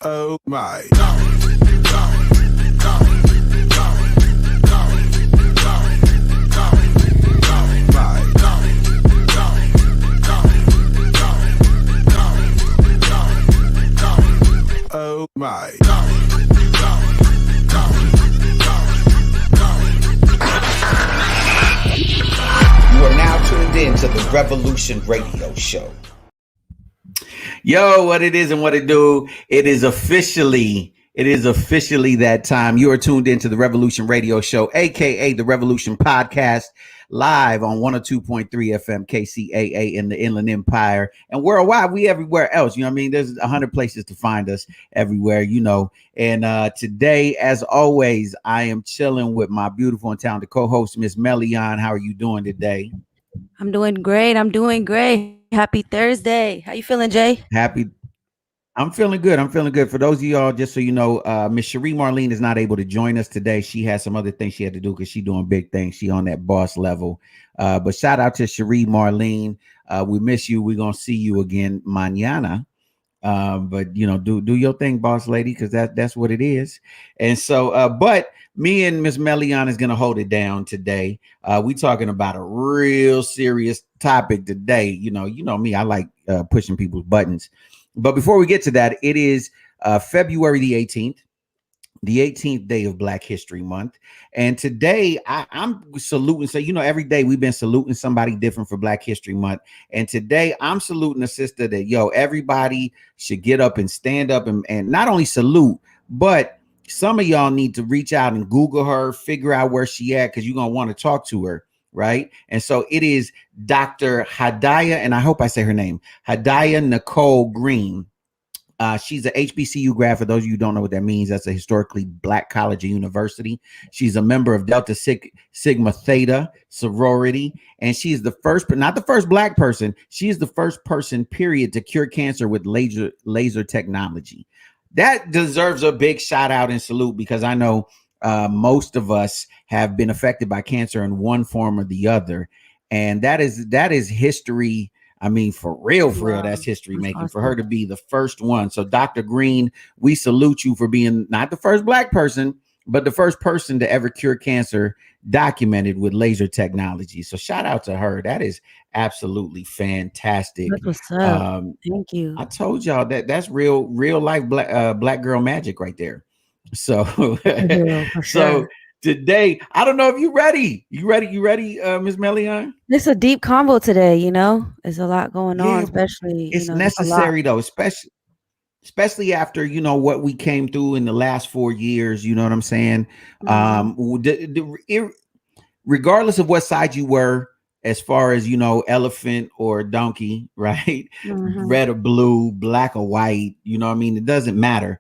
Oh my. Oh my. You are now tuned in to the Revolution Radio Show. Yo, what it is and what it do. It is officially that time. You are tuned into the Revolution Radio Show, aka the Revolution Podcast, live on 102.3 FM KCAA in the Inland Empire and worldwide. We everywhere else. You know what I mean? There's 100 places to find us everywhere, you know. And today, as always, I am chilling with my beautiful and talented co-host, Miss Melian. How are you doing today? I'm doing great. Happy Thursday. How you feeling, Jay? I'm feeling good. For those of y'all, just so you know, Miss Cherie Marlene is not able to join us today. She has some other things she had to do because she's doing big things. She on that boss level. But shout out to Cherie Marlene. We miss you. We're gonna see you again mañana. But you know, do your thing, boss lady, because that's what it is. And so, but me and Miss Melian is gonna hold it down today. We talking about a real serious topic today. You know me, I like pushing people's buttons. But before we get to that, it is February the 18th, the 18th day of Black History Month. And today I'm saluting. So, you know, every day we've been saluting somebody different for Black History Month. And today I'm saluting a sister that, everybody should get up and stand up and not only salute, but some of y'all need to reach out and Google her, figure out where she at, because you're going to want to talk to her. Right. And so it is Dr. Hadaya, and I hope I say her name, Hadaya Nicole Green. She's a HBCU grad. For those of you who don't know what that means, that's a historically Black college or university. She's a member of Delta Sigma Theta sorority. And she's the first, but not the first Black person. She is the first person, period, to cure cancer with laser technology. That deserves a big shout out and salute, because I know most of us have been affected by cancer in one form or the other. And that is history. I mean, for real, that's history making. Awesome. For her to be the first one. So Dr. Green, we salute you for being not the first Black person, but the first person to ever cure cancer documented with laser technology. So shout out to her. That is absolutely fantastic. That's what's up. Thank you. I told y'all that's real life Black girl magic right there. So, so today, I don't know if you ready. You ready, Ms. Melian? It's a deep combo today, you know. There's a lot going on, especially. It's necessary though, especially after, you know, what we came through in the last 4 years. You know what I'm saying? Mm-hmm. Regardless of what side you were, as far as, you know, elephant or donkey, right? Mm-hmm. Red or blue, black or white, you know what I mean? It doesn't matter.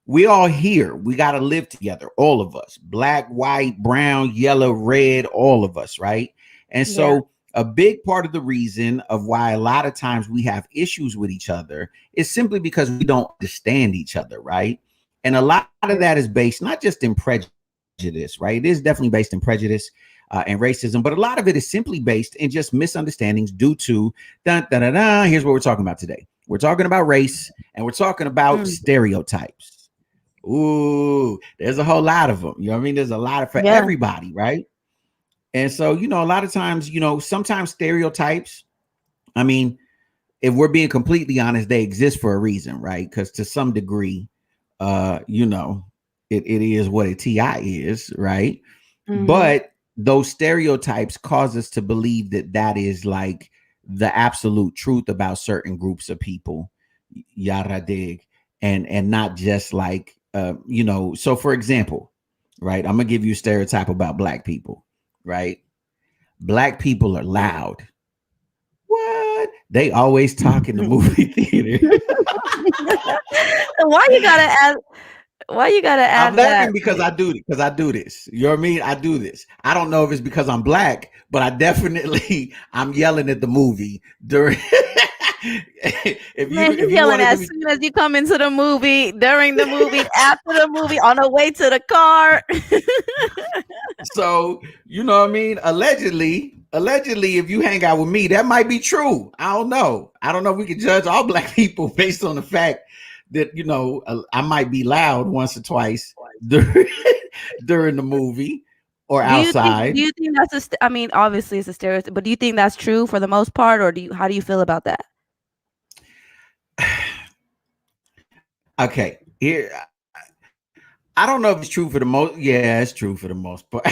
We all here. We got to live together. All of us, black, white, brown, yellow, red, all of us. Right. And so a big part of the reason of why a lot of times we have issues with each other is simply because we don't understand each other. Right. And a lot of that is based not just in prejudice. Right. It is definitely based in prejudice and racism, but a lot of it is simply based in just misunderstandings due to here's what we're talking about today. We're talking about race, and we're talking about stereotypes. Ooh, there's a whole lot of them. You know what I mean? There's a lot for everybody, right? And so, you know, a lot of times, you know, sometimes stereotypes, I mean, if we're being completely honest, they exist for a reason, right? Because to some degree, you know, it is what a TI is, right? Mm-hmm. But those stereotypes cause us to believe that is like the absolute truth about certain groups of people, yada dig, and not just like, you know, so for example, right, I'm gonna give you a stereotype about Black people, right? Black people are loud. What? They always talk in the movie theater. Why you gotta add I'm laughing because I do this. You know what I mean? I do this. I don't know if it's because I'm Black, but I'm yelling at the movie during if you're yelling as soon as you come into the movie, during the movie, after the movie, on the way to the car. So, you know what I mean? Allegedly, if you hang out with me, that might be true. I don't know. I don't know if we can judge all Black people based on the fact that, you know, I might be loud once or twice during the movie or outside. Do you think that's I mean, obviously it's a stereotype, but do you think that's true for the most part, or how do you feel about that? Okay, here, I don't know if it's true for the most. Yeah, it's true for the most part.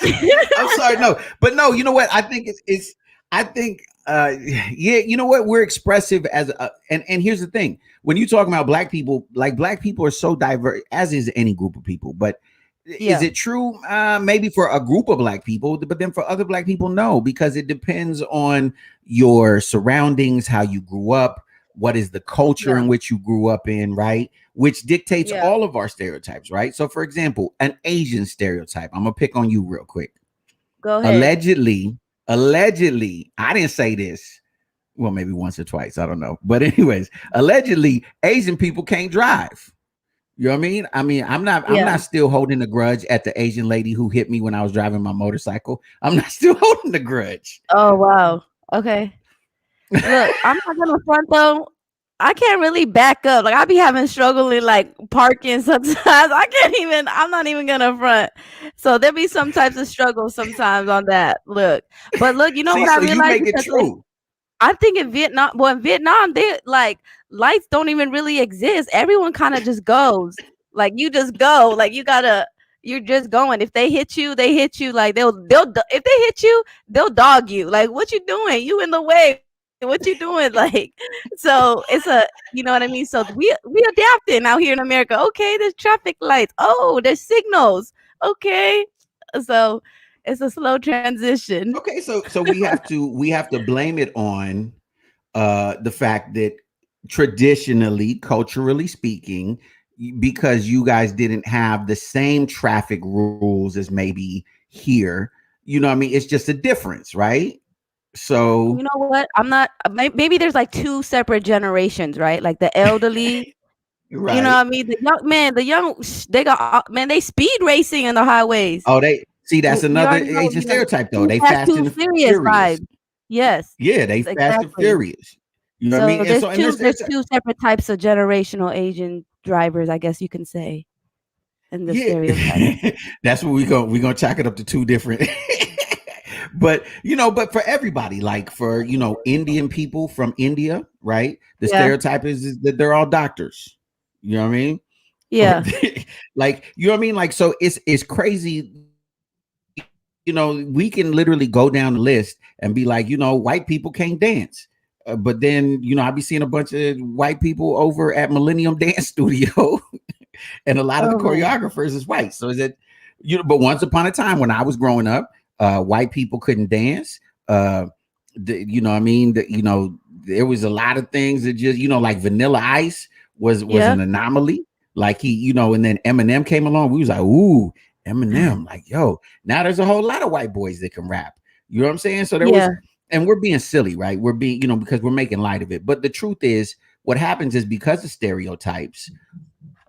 I'm sorry, no, but no, you know what? I think it's I think yeah, you know what? We're expressive as and here's the thing. When you talk about black people, like black people are so diverse, as is any group of people, but is it true? Maybe for a group of black people, but then for other black people, no, because it depends on your surroundings, how you grew up, what is the culture in which you grew up in, right? Which dictates all of our stereotypes, right? So, for example, an Asian stereotype. I'm gonna pick on you real quick. Go ahead. Allegedly, I didn't say this. Well, maybe once or twice, I don't know. But anyways, allegedly, Asian people can't drive. You know what I mean? I'm not still holding a grudge at the Asian lady who hit me when I was driving my motorcycle. I'm not still holding the grudge. Oh, wow. Okay. Look, I'm not gonna front though. I can't really back up. Like I be having struggling like parking sometimes. I'm not even gonna front. So there be some types of struggle sometimes on that. Look, you know what I realized? You make it true. I think in Vietnam, they like lights don't even really exist. Everyone kind of just goes. Like you just go. Like you're just going. If they hit you, they hit you. Like they'll if they hit you, they'll dog you. Like what you doing? You in the way. What you doing? Like, so it's you know what I mean? So we adapting out here in America. Okay, there's traffic lights. Oh, there's signals. Okay. So it's a slow transition. Okay, so we have to blame it on the fact that traditionally, culturally speaking, because you guys didn't have the same traffic rules as maybe here. You know what I mean? It's just a difference, right? So you know what? I'm not. Maybe there's like two separate generations, right? Like the elderly, right? You know what I mean? The young, they got they speed racing in the highways. Oh, they see that's another Asian stereotype though. They fast and furious. Vibe. Yes. Yeah, they fast and furious. You know what I mean? There's two separate types of generational Asian drivers, I guess you can say. In the stereotype. That's what we're gonna chalk it up to two different. But but for everybody, like for Indian people from India, right? The stereotype is that they're all doctors. You know what I mean? Yeah. Like you know what I mean? Like so it's crazy. We can literally go down the list and be like, white people can't dance. But then, I be seeing a bunch of white people over at Millennium Dance Studio, and a lot of the choreographers is white. So is it, but once upon a time when I was growing up, white people couldn't dance. There was a lot of things that just, like Vanilla Ice was an anomaly. Like he, and then Eminem came along. We was like, ooh, Eminem, like, yo, now there's a whole lot of white boys that can rap. You know what I'm saying? So there was, and we're being silly, right? We're being, because we're making light of it. But the truth is, what happens is because of stereotypes,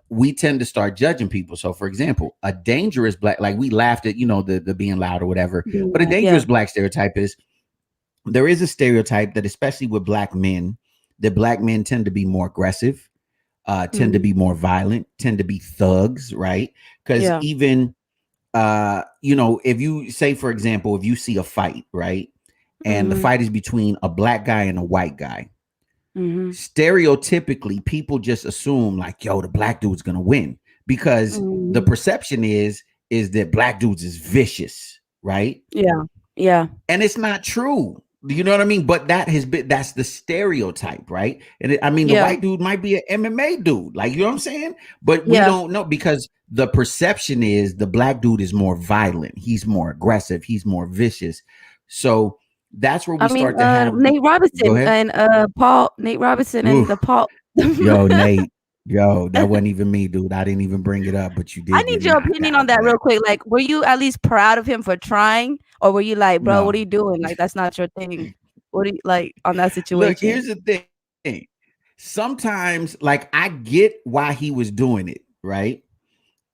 we tend to start judging people. So, for example, a dangerous black, like we laughed at, the being loud or whatever, but a dangerous black stereotype is there is a stereotype that, especially with black men, that black men tend to be more aggressive, tend to be more violent, tend to be thugs, right? Because even, if you say, for example, if you see a fight, right? And the fight is between a black guy and a white guy. Stereotypically, people just assume like, yo, the black dude's gonna win because the perception is that black dudes is vicious, right? Yeah. And it's not true. You know what I mean? But that's the stereotype, right? And the white dude might be an MMA dude, like, you know what I'm saying? But we don't know because the perception is the black dude is more violent, he's more aggressive, he's more vicious. So that's where we start to have Nate Robinson and Nate Robinson and the Paul. Yo, Nate. Yo, that wasn't even me, dude. I didn't even bring it up, but you did. I need your opinion on that real quick. Like, were you at least proud of him for trying, or were you like, bro, what are you doing? Like, that's not your thing. What do you like on that situation? Look, here's the thing. Sometimes, like, I get why he was doing it, right?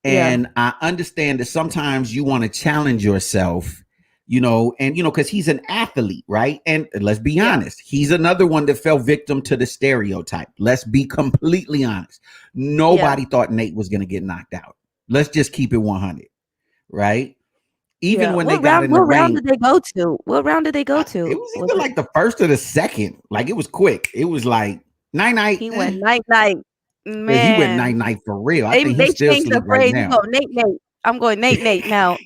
And I understand that sometimes you want to challenge yourself you know, and, you know, because he's an athlete, right? And let's be honest, he's another one that fell victim to the stereotype. Let's be completely honest. Nobody thought Nate was going to get knocked out. Let's just keep it 100, right? Even when they got in the ring. What round did they go to? What round did they go to? It was either like the first or the second. Like, it was quick. It was like night. He went night. Man, he went night for real. I think they he's still changed the asleep right phrase. now. Go Nate. I'm going Nate now.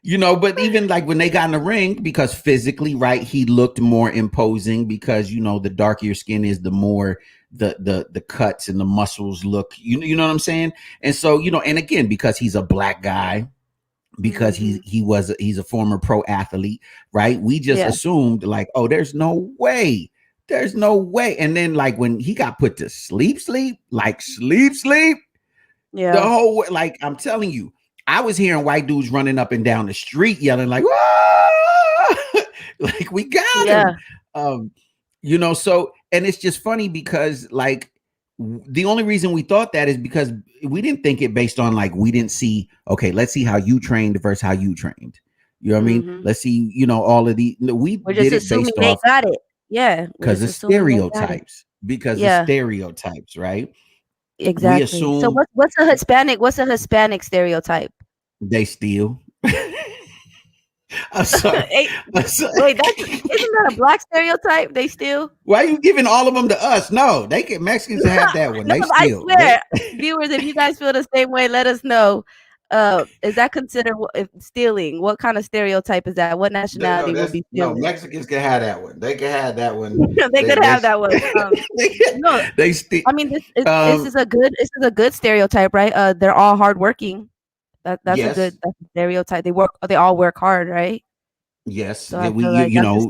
You know, but even like when they got in the ring, because physically, right, he looked more imposing because, you know, the darker your skin is, the more the cuts and the muscles look, you know what I'm saying? And so, you know, and again, because he's a black guy, because he's a former pro athlete, right? We just assumed like, oh, there's no way. And then like when he got put to sleep, the whole way, like I'm telling you, I was hearing white dudes running up and down the street yelling like, "Whoa!" Like we got him. You know, so, and it's just funny because like the only reason we thought that is because we didn't think it based on like, we didn't see, okay, let's see how you trained versus how you trained. You know what I mean? Let's see, you know, all of the, we're did it based off. Got it. Yeah. Because of stereotypes. Because of stereotypes, right? Exactly. So what's a Hispanic stereotype? They steal. I'm sorry. Wait, isn't that a black stereotype? They steal. Why are you giving all of them to us? No, Mexicans have that one. They steal. I swear, viewers, if you guys feel the same way, let us know. Is that considered stealing? What kind of stereotype is that? What nationality would be stealing? No, Mexicans can have that one. They can have that one. they could have that one. No, they steal. I mean, this is a good stereotype, right? They're all hardworking. That's a good stereotype. They all work hard, right? Yes. So you know,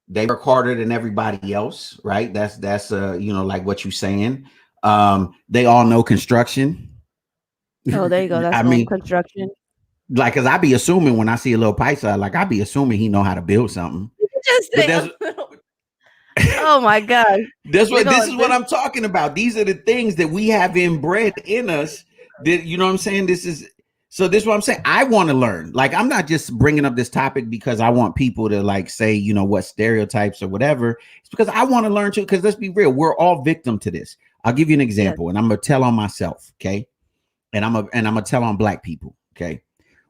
they work harder than everybody else, right? That's you know, like what you're saying. They all know construction. Oh, there you go. That's construction. Like, cause I be assuming when I see a little paisa, like I be assuming he know how to build something. Oh my God. This is what I'm talking about. These are the things that we have inbred in us. That, you know what I'm saying? This is what I'm saying. I want to learn. Like, I'm not just bringing up this topic because I want people to like say, you know, what stereotypes or whatever. It's because I want to learn too. Because let's be real, we're all victim to this. I'll give you an example, and I'm gonna tell on myself, okay? And I'm gonna tell on black people, okay?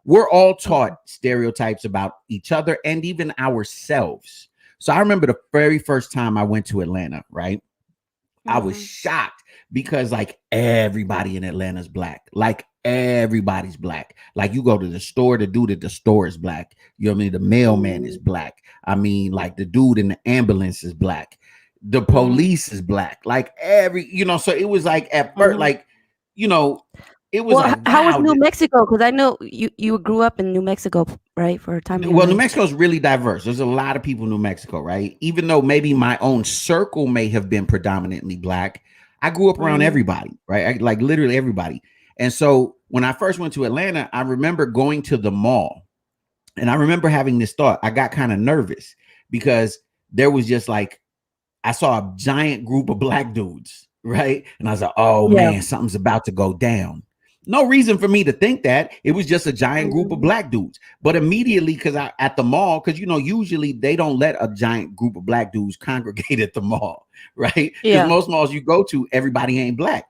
We're all taught stereotypes about each other and even ourselves. So I remember the very first time I went to Atlanta, right? I was shocked because like everybody in Atlanta is black. Like everybody's black. Like you go to the store, the dude at the store is black. You know what I mean? The mailman is black. I mean, like the dude in the ambulance is black. The police is black. Like you know, so it was like at first, like, you know, it was like, how was New Mexico? Because I know you grew up in New Mexico, right? For a time. Well, New Mexico is really diverse. There's a lot of people in New Mexico, right? Even though maybe my own circle may have been predominantly black, I grew up around everybody, right? Like literally everybody. And so when I first went to Atlanta, I remember going to the mall, and I remember having this thought. I got kind of nervous because there was just like, I saw a giant group of black dudes, right? And I was like, oh man, something's about to go down. No reason for me to think that. It was just a giant group of black dudes. But immediately, because at the mall, because, you know, usually they don't let a giant group of black dudes congregate at the mall, right? Because most malls you go to, everybody ain't black.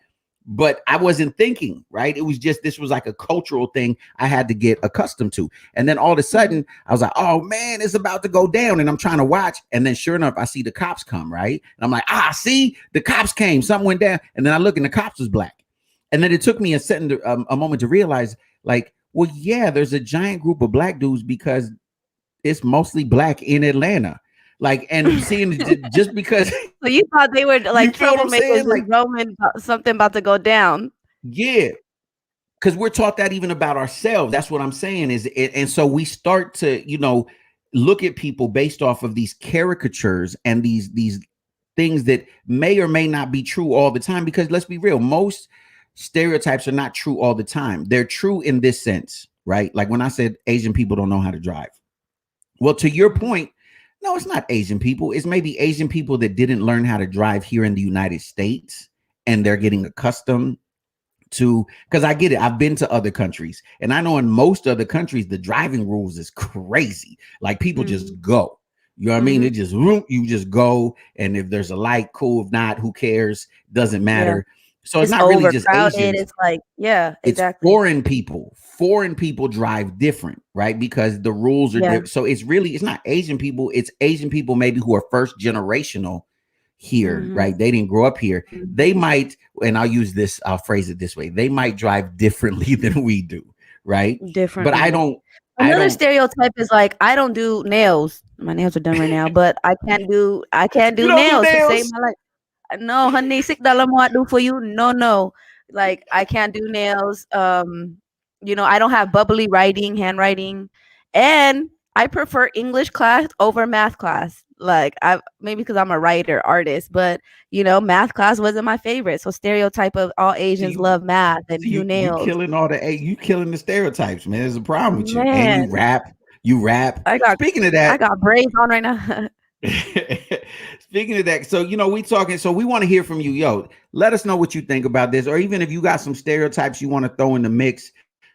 But I wasn't thinking, right? It was just, this was like a cultural thing I had to get accustomed to. And then all of a sudden, I was like, oh man, it's about to go down. And I'm trying to watch. And then sure enough, I see the cops come, right? And I'm like, see, the cops came, something went down. And then I look and the cops was black. And then it took me a moment to realize, like, well, yeah, there's a giant group of black dudes because it's mostly black in Atlanta. Like, and seeing just because. So you thought they were like troublemakers, like Roman, something about to go down. Yeah. Because we're taught that even about ourselves. That's what I'm saying is it. And so we start to, you know, look at people based off of these caricatures and these things that may or may not be true all the time. Because let's be real, most stereotypes are not true all the time. They're true in this sense, right? Like when I said Asian people don't know how to drive. Well, to your point, no, it's not Asian people. It's maybe Asian people that didn't learn how to drive here in the United States, and they're getting accustomed to, because I get it. I've been to other countries, and I know in most other countries the driving rules is crazy. Like people just go. You know what I mean? It just you just go, and if there's a light, cool. If not, who cares? Doesn't matter. So it's not really just Asians. It's like, yeah, exactly. It's foreign people. Foreign people drive different, right? Because the rules are different. So it's not Asian people. It's Asian people maybe who are first generational here, right? They didn't grow up here. They might, and I'll phrase it this way. They might drive differently than we do, right? Different. But I don't. Another stereotype is like, I don't do nails. My nails are done right now, but I can't do nails to save my life. No, honey, sick dalam do for you. No. Like I can't do nails. You know, I don't have bubbly handwriting, and I prefer English class over math class. Like maybe because I'm a writer, artist, but you know, math class wasn't my favorite. So stereotype of all Asians love math and do nails. You killing the stereotypes, man. There's a problem with you. And you rap. Speaking of that, I got braids on right now. Speaking of that, so you know, we want to hear from you. Yo, let us know what you think about this, or even if you got some stereotypes you want to throw in the mix.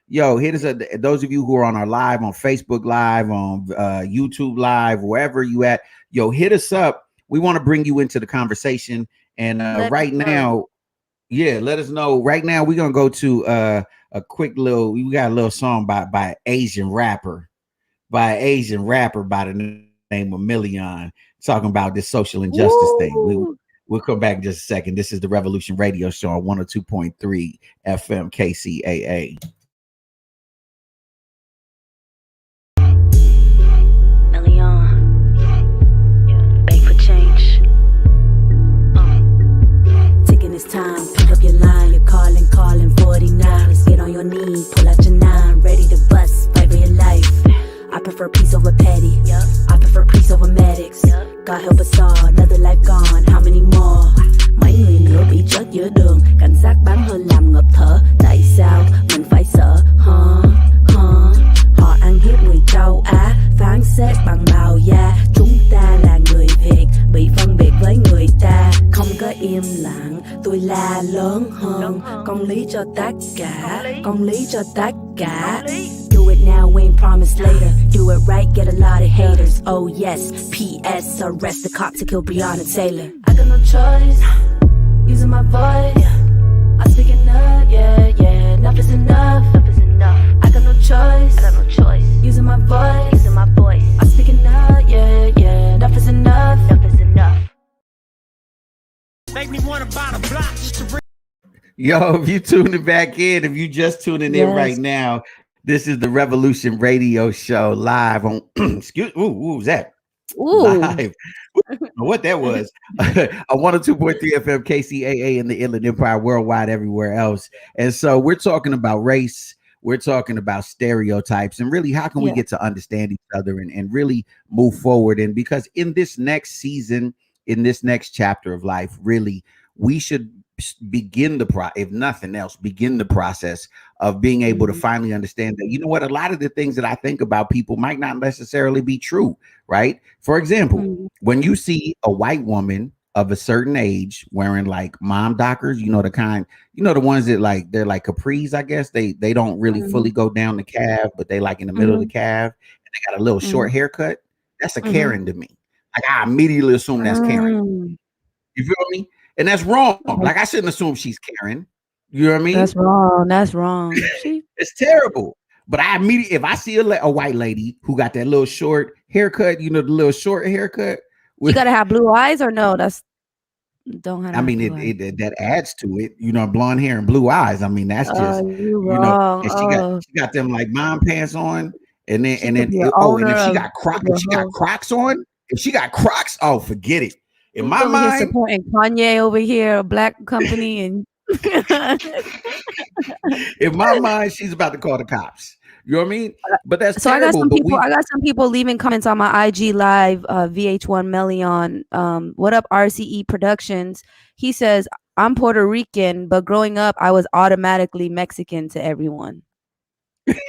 Yo, hit us up. Those of you who are on our live, on Facebook Live, on YouTube Live, wherever you at, yo, hit us up. We want to bring you into the conversation. And right now, let us know. Right now, we're gonna go to a quick little. We got a little song by an Asian rapper by the name of Million, talking about this social injustice thing. We'll come back in just a second. This is the Revolution Radio Show on 102.3 FM KCAA. It's time, pick up your line, you're calling 49. Let's get on your knee, pull out your 9, ready to bust, fight for your life. I prefer peace over petty, I prefer peace over medics. God help us all, another life gone, how many more? Mấy người nữa bị chết giữa đường, cảnh sát bắn hơi làm ngập thở. Tại sao mình phải sợ? Họ ăn hiếp người châu Á, phán xét bằng màu da. Chúng ta là người Việt, bị phân biệt với người ta. Không có im lặng, tôi la lớn hơn. Công lý cho tất cả, công lý cho tất cả. Do it now, we ain't promised later. Do it right, get a lot of haters. Oh yes, P.S. Arrest the cop to kill Breonna Taylor. I got no choice, using my voice. I'm speaking up, yeah. Enough is enough. I got no choice, using my voice. I'm speaking up, yeah. Enough is enough. Make me want to buy the block just to. Yo, if you tuning back in, if you just tuning in right now, this is the Revolution Radio Show live on. What was that? Live. What that was on 102.3 FM KCAA in the Inland Empire, worldwide, everywhere else. And so we're talking about race. We're talking about stereotypes, and really, how can we get to understand each other and really move forward? And because in this next season, in this next chapter of life, really, we should begin if nothing else, begin the process of being able to finally understand that, you know what, a lot of the things that I think about people might not necessarily be true, right? For example, when you see a white woman of a certain age wearing like mom dockers, you know, the ones that like, they're like capris, I guess. They don't really fully go down the calf, but they like in the middle of the calf, and they got a little short haircut. That's a Karen to me. Like I immediately assume that's Karen. You feel me? And that's wrong. Like I shouldn't assume she's Karen. You know what I mean? That's wrong. It's terrible. But I immediately, if I see a white lady who got that little short haircut, you know, the little short haircut. You gotta have blue eyes or no? Don't have. I mean, it that adds to it. You know, blonde hair and blue eyes. I mean, that's just you know. And she got them like mom pants on, and then and if she got Crocs on, if she got Crocs, oh, forget it. In my mind, supporting Kanye over here, a black company, and in my mind, she's about to call the cops. You know what I mean? But that's so terrible. I got some people leaving comments on my IG live, VH1 Melion. What up, RCE Productions? He says, I'm Puerto Rican, but growing up, I was automatically Mexican to everyone.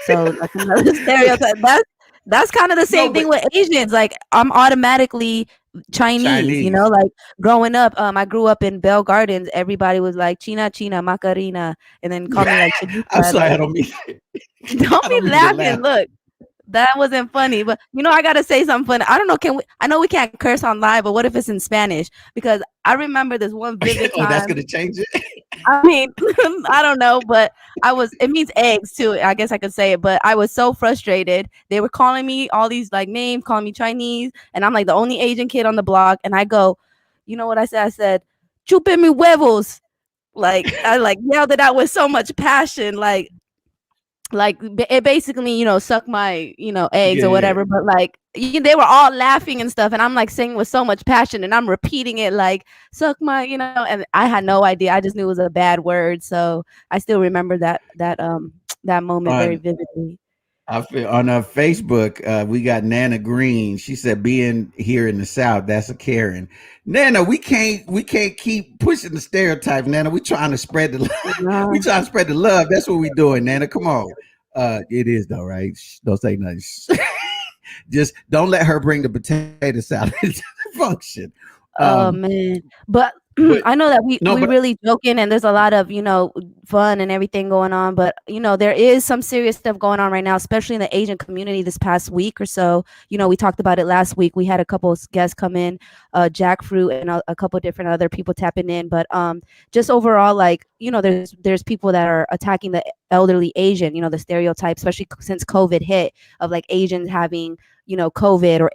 So that's another stereotype. That's kind of the same thing with Asians. Like I'm automatically Chinese, you know, like growing up, I grew up in Bell Gardens. Everybody was like China, China, Macarena, and then call me like I'm Chinita, sorry, I like, don't mean don't I be don't mean to laugh. laughing. Look, that wasn't funny, but you know, I gotta say something funny. I don't know, I know we can't curse on live, but what if it's in Spanish? Because I remember this one vivid Oh, that's time. gonna change it. I mean, I don't know, but it means eggs too. I guess I could say it, but I was so frustrated. They were calling me all these like names, calling me Chinese, and I'm like the only Asian kid on the block. And I go, you know what I said? I said, chupe mi huevos. Like, I like yelled it out with so much passion. Like it basically, you know, suck my, you know, eggs or whatever. But like, they were all laughing and stuff, and I'm like singing with so much passion, and I'm repeating it like suck my, you know, and I had no idea. I just knew it was a bad word, so I still remember that moment very vividly. I feel on Facebook, we got Nana Green. She said, "Being here in the South, that's a Karen." Nana, we can't keep pushing the stereotype. Nana, we trying to spread the love. We trying to spread the love. That's what we doing, Nana. Come on. It is though, right? Shh, don't say nothing. Just don't let her bring the potato salad into the function. Oh man, but I know that we really joking, and there's a lot of, you know, fun and everything going on, but you know, there is some serious stuff going on right now, especially in the Asian community this past week or so. You know, we talked about it last week. We had a couple of guests come in, Jackfruit and a couple different other people tapping in, but just overall, like, you know, there's people that are attacking the elderly Asian, you know, the stereotype, especially since COVID hit, of like Asians having, you know, COVID, or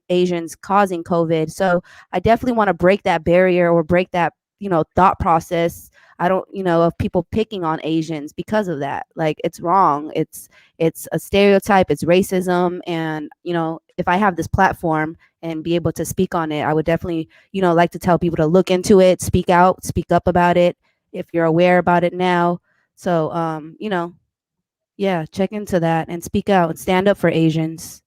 Asians causing COVID. So I definitely want to break that barrier, or break that, you know, thought process. I don't, you know, of people picking on Asians because of that. Like, it's wrong. It's a stereotype. It's racism. And, you know, if I have this platform and be able to speak on it, I would definitely, you know, like to tell people to look into it, speak out, speak up about it if you're aware about it now. So, you know, yeah, check into that and speak out and stand up for Asians.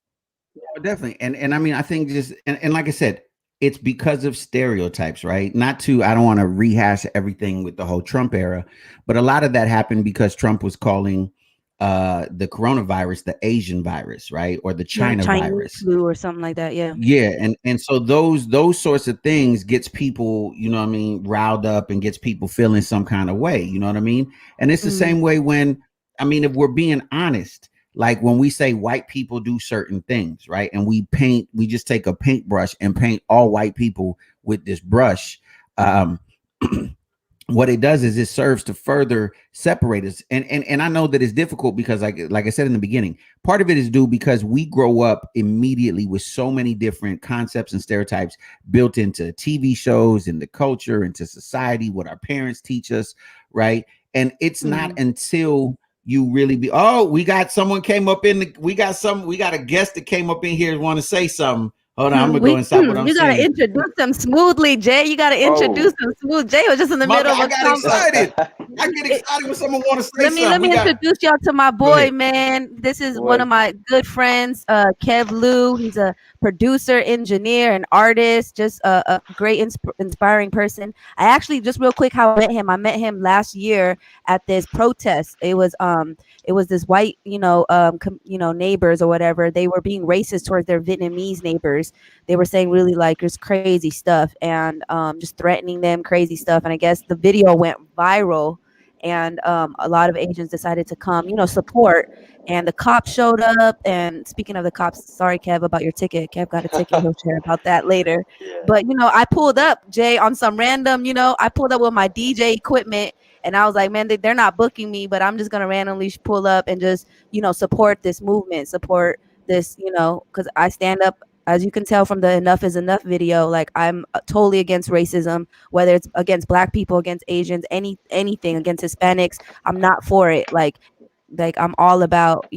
Definitely. And I mean, I think just, and like I said, it's because of stereotypes, right? I don't want to rehash everything with the whole Trump era, but a lot of that happened because Trump was calling the coronavirus the Asian virus, right? Or the China virus flu or something like that. Yeah. Yeah. And so those sorts of things gets people, you know what I mean, riled up, and gets people feeling some kind of way, you know what I mean? And it's the same way when, I mean, if we're being honest, like when we say white people do certain things, right? And we just take a paintbrush and paint all white people with this brush. What it does is it serves to further separate us. And I know that it's difficult because like I said in the beginning, part of it is due because we grow up immediately with so many different concepts and stereotypes built into TV shows, into culture, into society, what our parents teach us, right? And it's not until you really we got someone came up we got a guest that came up in here and want to say something. Hold on, I'm gonna go and stop what I'm saying. You gotta introduce them smoothly, Jay. You gotta introduce them smooth. Jay was just in the middle of I got excited. I get excited when someone want to say something. Let me introduce y'all to my boy, man. This is one of my good friends, Kev Lou. He's a producer, engineer, and artist. Just a great, inspiring person. I actually, just real quick, how I met him last year at this protest. It was this white, neighbors or whatever. They were being racist towards their Vietnamese neighbors. They were saying really like just crazy stuff and just threatening them, crazy stuff. And I guess the video went viral, and a lot of Asians decided to come, support. And the cops showed up. And speaking of the cops, sorry, Kev, about your ticket. Kev got a ticket. He'll share about that later. Yeah. But, I pulled up, Jay, on some random, I pulled up with my DJ equipment. And I was like, man, they're not booking me, but I'm just going to randomly pull up and just, support this movement, support this, because I stand up. As you can tell from the Enough is Enough video, like I'm totally against racism, whether it's against Black people, against Asians, anything against Hispanics. I'm not for it. Like I'm all about,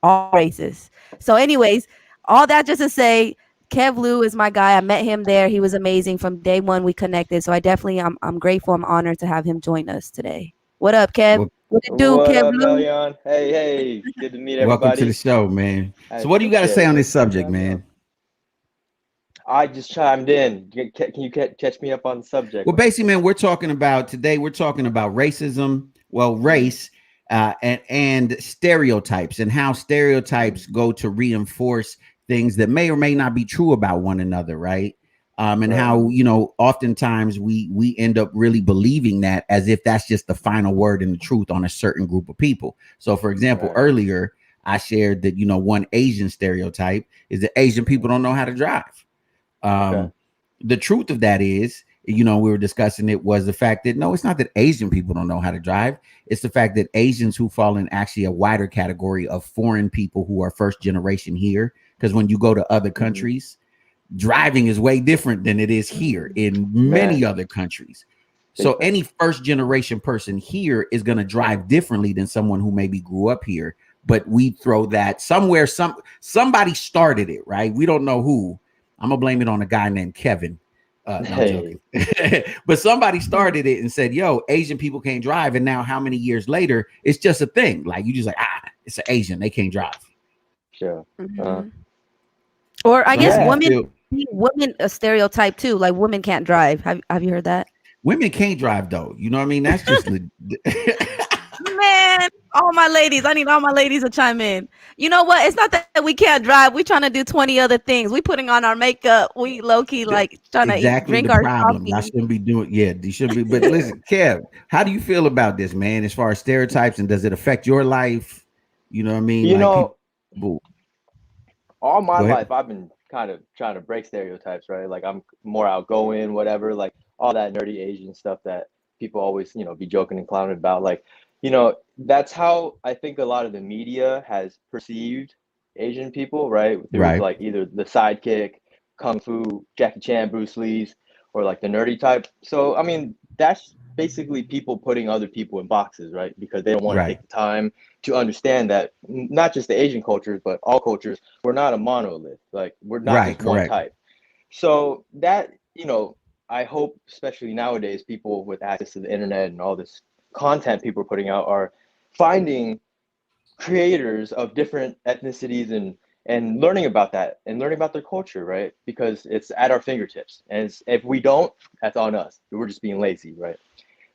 all races. So anyways, all that just to say, Kev Lou is my guy. I met him there. He was amazing from day one. We connected. So I definitely, I'm grateful. I'm honored to have him join us today. What up, Kev? What it do, Kev Lou? Hey, good to meet everybody. Welcome to the show, man. So what do you got to say on this subject, man? I just chimed in. Can you catch me up on the subject? Well, basically, man, we're talking about racism, race, and stereotypes, and how stereotypes go to reinforce things that may or may not be true about one another, right? And how, you know, oftentimes we end up really believing that as if that's just the final word and the truth on a certain group of people. So, for example, earlier I shared that, you know, one Asian stereotype is that Asian people don't know how to drive. The truth of that is, you know, we were discussing it, was the fact that no, it's not that Asian people don't know how to drive. It's the fact that Asians who fall in actually a wider category of foreign people who are first generation here. Because when you go to other countries, driving is way different than it is here in many other countries. So any first generation person here is going to drive differently than someone who maybe grew up here. But we throw that somewhere, somebody started it, right? We don't know who. I'm gonna blame it on a guy named Kevin. No, I'm joking. But somebody started it and said, yo, Asian people can't drive. And now how many years later, it's just a thing. Like you just like, it's an Asian, they can't drive. Sure. Or I guess women a stereotype too, like women can't drive. Have you heard that? Women can't drive though. You know what I mean? That's just man, all my ladies. I need all my ladies to chime in. You know what? It's not that we can't drive. We trying to do 20 other things. We putting on our makeup. We low key like trying to drink our coffee. I shouldn't be doing. Yeah, you should be. But listen, Kev, how do you feel about this, man? As far as stereotypes, and does it affect your life? You know what I mean? You like know, all my Go ahead. life I've been kind of trying to break stereotypes, right? Like I'm more outgoing, whatever, like all that nerdy Asian stuff that people always, you know, be joking and clowning about. Like, you know, that's how I think a lot of the media has perceived Asian people, right? Through like either the sidekick, Kung Fu, Jackie Chan, Bruce Lee's, or like the nerdy type. So, I mean, that's basically people putting other people in boxes, right? Because they don't want to take the time to understand that not just the Asian cultures, but all cultures, we're not a monolith. Like we're not just one type. So that, you know, I hope, especially nowadays, people with access to the internet and all this content people are putting out are finding creators of different ethnicities and learning about that and learning about their culture, right? Because it's at our fingertips. And if we don't, that's on us. We're just being lazy, right?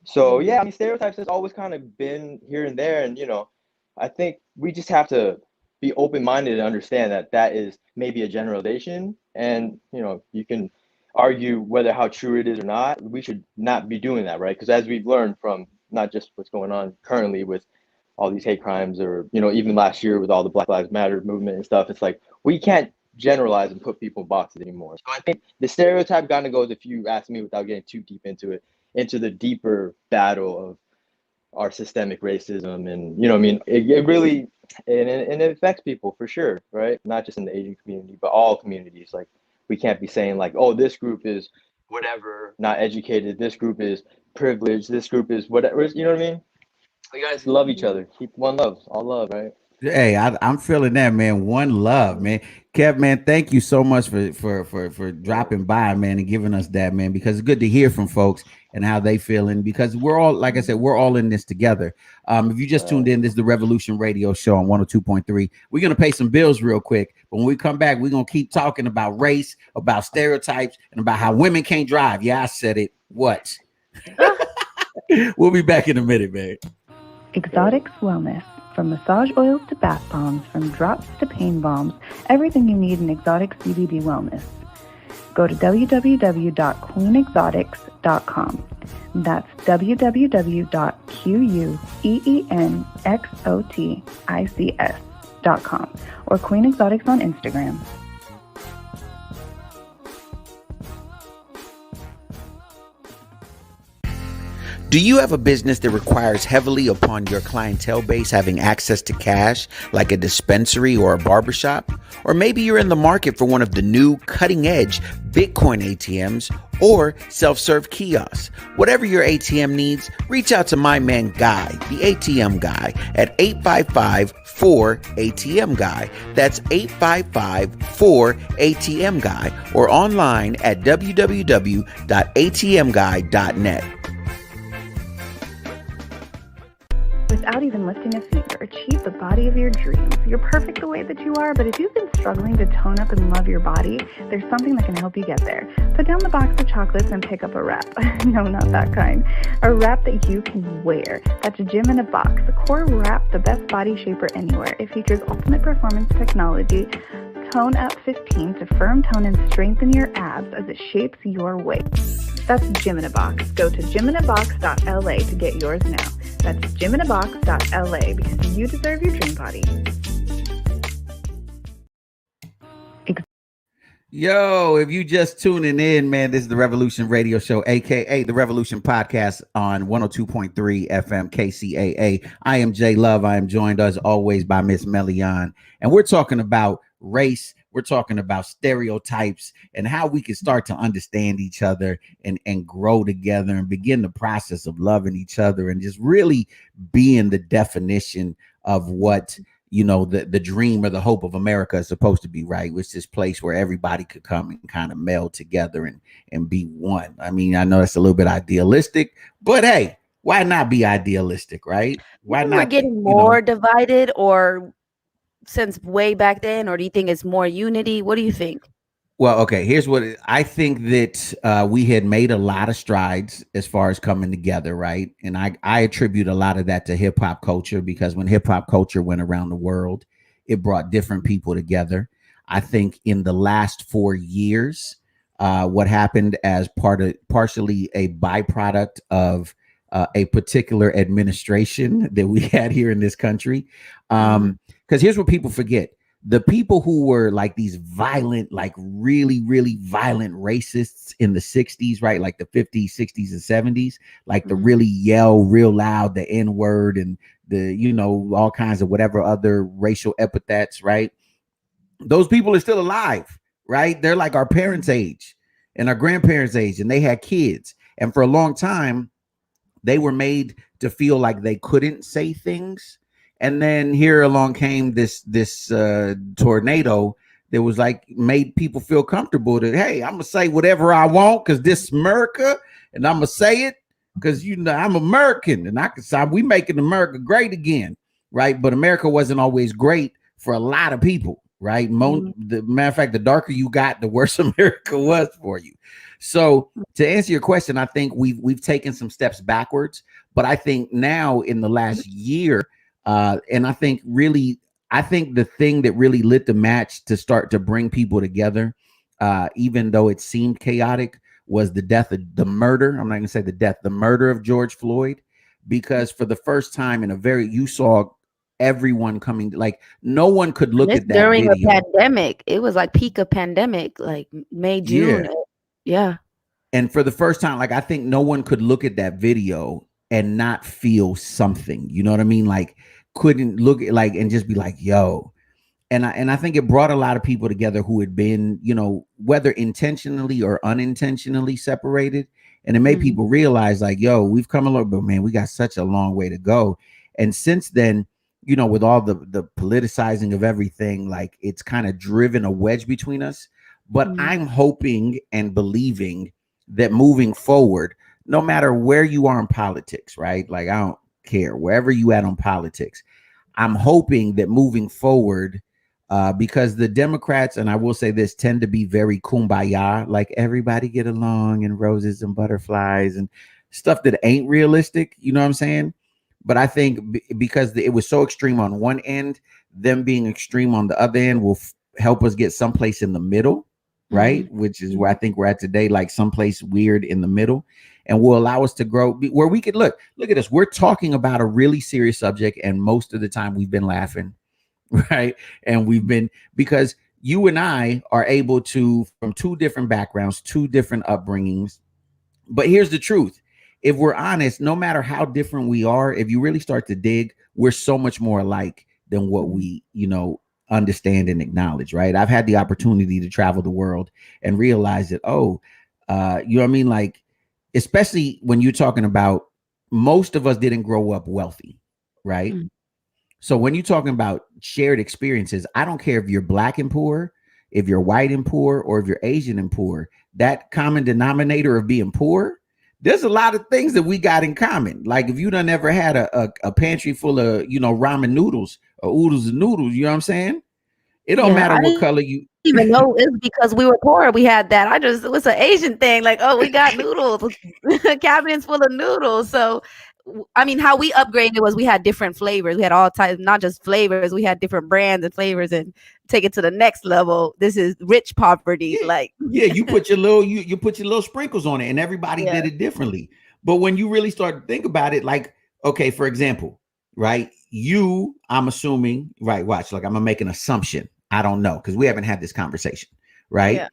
So yeah, I mean, stereotypes has always kind of been here and there. And, you know, I think we just have to be open-minded and understand that that is maybe a generalization. And, you know, you can argue whether how true it is or not. We should not be doing that, right? Because as we've learned from not just what's going on currently with all these hate crimes, or, you know, even last year with all the Black Lives Matter movement and stuff, it's like we can't generalize and put people in boxes anymore. So I think the stereotype kind of goes, if you ask me without getting too deep into it, into the deeper battle of our systemic racism. And, you know, I mean, it really, and it affects people for sure, right? Not just in the Asian community, but all communities. Like, we can't be saying like, oh, this group is whatever, not educated, this group is privileged, this group is whatever, you know what I mean? You guys love each other. Keep one love, all love, right? Hey, I'm feeling that, man. One love, man. Kev, man, thank you so much for dropping by, man, and giving us that, man, because it's good to hear from folks and how they feeling, because we're all, like I said, we're all in this together. If you just tuned in, this is the Revolution Radio Show on 102.3. We're going to pay some bills real quick, but when we come back, we're going to keep talking about race, about stereotypes, and about how women can't drive. Yeah, I said it. What? We'll be back in a minute, man. Exotics Wellness. From massage oils to bath bombs, from drops to pain bombs, everything you need in exotic CBD wellness. Go to www.queenexotics.com. That's www.queenexotics.com or Queen Exotics on Instagram. Do you have a business that requires heavily upon your clientele base having access to cash, like a dispensary or a barbershop? Or maybe you're in the market for one of the new cutting-edge Bitcoin ATMs or self-serve kiosks. Whatever your ATM needs, reach out to my man Guy, the ATM Guy, at 855-4ATM-GUY. That's 855-4ATM-GUY, or online at www.atmguy.net. Without even lifting a finger, achieve the body of your dreams. You're perfect the way that you are, but if you've been struggling to tone up and love your body, there's something that can help you get there. Put down the box of chocolates and pick up a wrap. No, not that kind. A wrap that you can wear. That's a gym in a box. The Core Wrap, the best body shaper anywhere. It features ultimate performance technology, Tone Up 15 to firm tone and strengthen your abs as it shapes your waist. That's Gym in a Box. Go to gyminabox.la to get yours now. That's gyminabox.la because you deserve your dream body. Yo, if you just tuning in, man, this is the Revolution Radio Show, aka the Revolution Podcast on 102.3 FM KCAA. I am Jay Love. I am joined as always by Miss Melian, and we're talking about race. We're talking about stereotypes and how we can start to understand each other and grow together and begin the process of loving each other and just really being the definition of what, you know, the dream or the hope of America is supposed to be, right? It's this place where everybody could come and kind of meld together and be one. I mean, I know that's a little bit idealistic, but hey, why not be idealistic, right? Why not? We're getting more divided, or since way back then, or do you think it's more unity? What do you think? Well, okay, here's what I think that we had made a lot of strides as far as coming together, right? And I attribute a lot of that to hip hop culture, because when hip hop culture went around the world, it brought different people together. I think in the last 4 years, what happened as partially a byproduct of a particular administration that we had here in this country, because here's what people forget. The people who were like these violent, like really, really violent racists in the 60s, right? Like the 50s, 60s, and 70s, like the really yell real loud, the N-word and the, you know, all kinds of whatever other racial epithets, right? Those people are still alive, right? They're like our parents' age and our grandparents' age, and they had kids. And for a long time, they were made to feel like they couldn't say things. And then here along came this tornado that was like made people feel comfortable that, hey, I'm gonna say whatever I want because this is America, and I'm gonna say it because, you know, I'm American and I can say we making America great again, right? But America wasn't always great for a lot of people, right? The matter of fact, the darker you got, the worse America was for you. So to answer your question, I think we've taken some steps backwards, but I think now in the last year. And I think the thing that really lit the match to start to bring people together, even though it seemed chaotic, was the murder. I'm not going to say the murder of George Floyd, because for the first time you saw everyone coming, like no one could look at that during video. a pandemic. It was like peak of pandemic, like May, June. Yeah. And for the first time, like I think no one could look at that video and not feel something, you know what I mean? Like couldn't look at like and just be like, yo. And I think it brought a lot of people together who had been, you know, whether intentionally or unintentionally separated. And it made people realize like, yo, we've come a little bit, man, we got such a long way to go. And since then, you know, with all the politicizing of everything, like it's kind of driven a wedge between us. But I'm hoping and believing that moving forward, no matter where you are in politics, right? Like, I don't care wherever you at on politics. I'm hoping that moving forward, because the Democrats, and I will say this, tend to be very kumbaya, like everybody get along and roses and butterflies and stuff that ain't realistic. You know what I'm saying? But I think because it was so extreme on one end, them being extreme on the other end will help us get someplace in the middle, right? Which is where I think we're at today, like someplace weird in the middle. And will allow us to grow where we could look at us. We're talking about a really serious subject. And most of the time we've been laughing, right? And we've been, because you and I are able to, from two different backgrounds, two different upbringings. But here's the truth. If we're honest, no matter how different we are, if you really start to dig, we're so much more alike than what we, you know, understand and acknowledge, right? I've had the opportunity to travel the world and realize that, you know what I mean? Like, especially when you're talking about most of us didn't grow up wealthy, right? So when you're talking about shared experiences, I don't care if you're black and poor, if you're white and poor, or if you're Asian and poor, that common denominator of being poor, there's a lot of things that we got in common. Like if you done ever had a pantry full of, you know, ramen noodles or oodles and noodles, you know what I'm saying? It don't matter what color you even know it's because we were poor. We had that. It was an Asian thing. Like, oh, we got noodles, cabinets full of noodles. So I mean, how we upgraded was we had different flavors. We had all types, not just flavors. We had different brands and flavors, and take it to the next level. This is rich poverty. Yeah. Like, Yeah, you put your little you put your little sprinkles on it, and everybody Yeah. did it differently. But when you really start to think about it, like, okay, for example, right? I'm assuming, right? Watch, like I'm gonna make an assumption. I don't know because we haven't had this conversation, right? Yeah.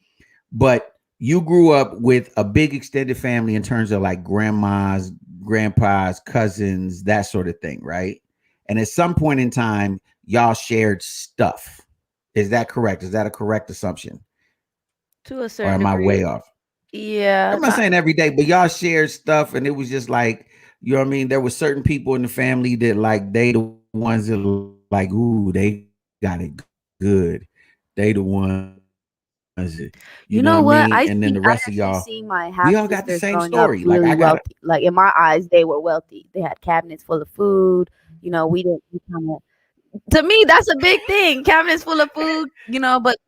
But you grew up with a big extended family in terms of like grandmas, grandpas, cousins, that sort of thing, right? And at some point in time, y'all shared stuff. Is that correct? Is that a correct assumption? to a Or certain am I degree. way off? Yeah. I'm not saying every day, but y'all shared stuff, and it was just like, you know what I mean? There were certain people in the family that like they the ones that like, ooh, they got it good. They the ones that, You know what? I mean? And then the rest of y'all, seeing my we half all got the sisters same growing story. up Like, really I got wealthy. Like in my eyes, they were wealthy. They had cabinets full of food. You know, we didn't. We kinda, to me, that's a big thing. Cabinets full of food. You know, but